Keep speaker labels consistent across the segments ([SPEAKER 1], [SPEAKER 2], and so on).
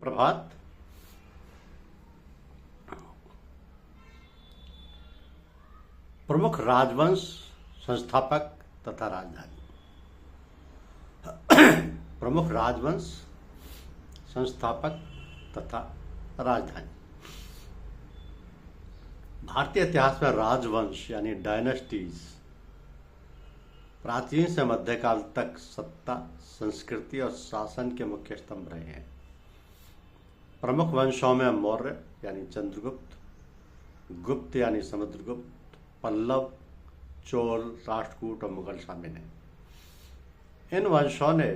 [SPEAKER 1] प्रभात। प्रमुख राजवंश, संस्थापक तथा राजधानी। प्रमुख राजवंश, संस्थापक तथा राजधानी। भारतीय इतिहास में राजवंश यानी डायनेस्टीज प्राचीन से मध्यकाल तक सत्ता, संस्कृति और शासन के मुख्य स्तंभ रहे हैं। प्रमुख वंशों में मौर्य यानी चंद्रगुप्त, गुप्त यानी समुद्रगुप्त, पल्लव, चोल, राष्ट्रकूट और मुगल शामिल हैं। इन वंशों ने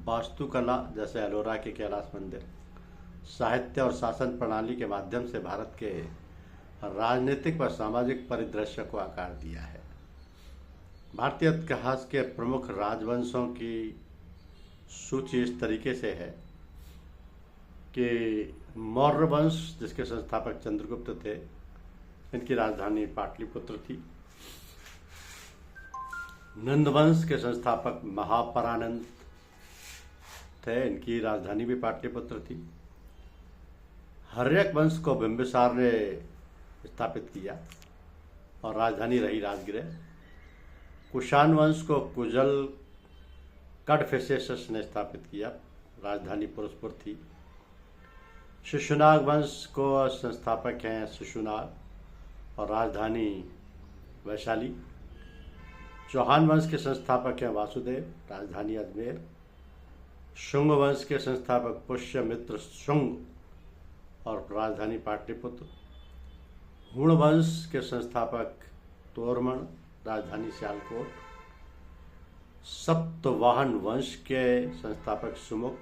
[SPEAKER 1] वास्तुकला जैसे एलोरा के कैलाश मंदिर, साहित्य और शासन प्रणाली के माध्यम से भारत के राजनीतिक व सामाजिक परिदृश्य को आकार दिया है। भारतीय इतिहास के प्रमुख राजवंशों की सूची इस तरीके से है कि मौर्य वंश, जिसके संस्थापक चंद्रगुप्त थे, इनकी राजधानी पाटलिपुत्र थी। नंद वंश के संस्थापक महापरानंद थे, इनकी राजधानी भी पाटलिपुत्र थी। हर्यक वंश को बिंबिसार ने स्थापित किया और राजधानी रही राजगृह। कुषाण वंश को कुजल कडफिसेसस ने स्थापित किया, राजधानी पुरुषपुर थी। शिशुनाग वंश को संस्थापक हैं शिशुनाग और राजधानी वैशाली। चौहान वंश के संस्थापक हैं वासुदेव, राजधानी अजमेर। शुंग वंश के संस्थापक पुष्यमित्र शुंग और राजधानी पाटलिपुत्र। हुण वंश के संस्थापक तोरमण, राजधानी सियालकोट। सप्तवाहन वंश के संस्थापक सुमुख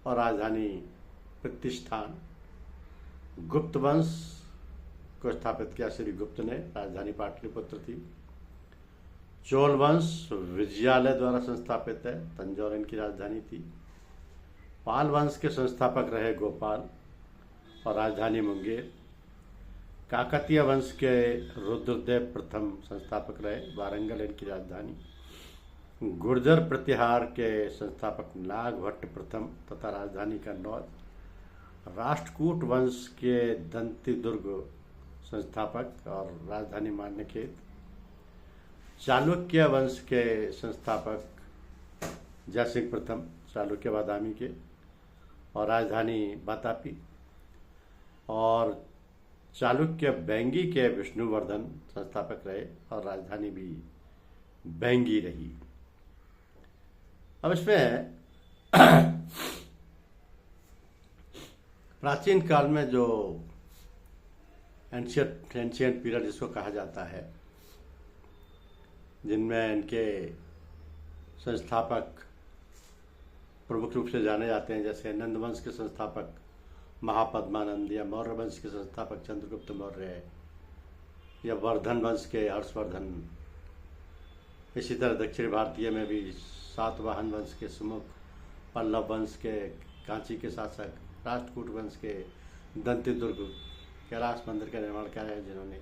[SPEAKER 1] और राजधानी प्रतिष्ठान। गुप्त वंश को स्थापित किया श्री गुप्त ने, राजधानी पाटलिपुत्र थी। चोल वंश विजयालय द्वारा संस्थापित है, तंजौर इनकी राजधानी थी। पाल वंश के संस्थापक रहे गोपाल और राजधानी मुंगेर। काकतीय वंश के रुद्रदेव प्रथम संस्थापक रहे, वारंगल इनकी राजधानी। गुर्जर प्रतिहार के संस्थापक नागभट्ट प्रथम तथा राजधानी कन्नौज। राष्ट्रकूट वंश के दंतिदुर्ग संस्थापक और राजधानी मान्यखेत। चालुक्य वंश के संस्थापक जयसिंह प्रथम, चालुक्य बादामी के, और राजधानी वातापी। और चालुक्य बैंगी के विष्णुवर्धन संस्थापक रहे और राजधानी भी बैंगी रही। अब इसमें प्राचीन काल में जो एंशियंट पीरियड जिसको कहा जाता है, जिनमें इनके संस्थापक प्रमुख रूप से जाने जाते हैं, जैसे नंद वंश के संस्थापक महापद्मानंद, या मौर्य वंश के संस्थापक चंद्रगुप्त मौर्य, या वर्धन वंश के हर्षवर्धन। इसी तरह दक्षिण भारतीय में भी सातवाहन वंश के सुमुख, पल्लव वंश के कांची के शासक, राष्ट्रकूट वंश के दंतिदुर्ग कैलाश मंदिर का निर्माण किया है जिन्होंने,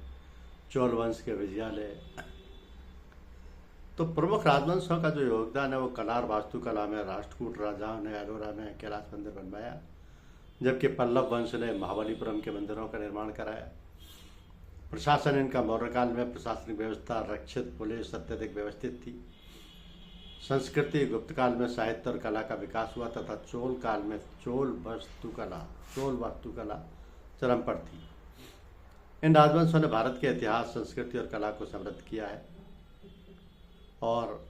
[SPEAKER 1] चोल वंश के विजयालय। तो प्रमुख राजवंशों का जो योगदान है वो कला और वास्तुकला में राष्ट्रकूट राजाओं ने एलोरा में कैलाश मंदिर बनवाया, जबकि पल्लव वंश ने महाबलीपुरम के मंदिरों का निर्माण कराया। प्रशासन इनका मौर्य काल में प्रशासनिक व्यवस्था रक्षित, पुलिस अत्यधिक व्यवस्थित थी। संस्कृति गुप्त काल में साहित्य और कला का विकास हुआ तथा चोल काल में चोल वास्तुकला चरम पर थी। इन राजवंशों ने भारत के इतिहास, संस्कृति और कला को समृद्ध किया है और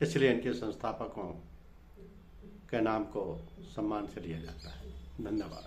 [SPEAKER 1] इसलिए इनके संस्थापकों के नाम को सम्मान से लिया जाता है। धन्यवाद।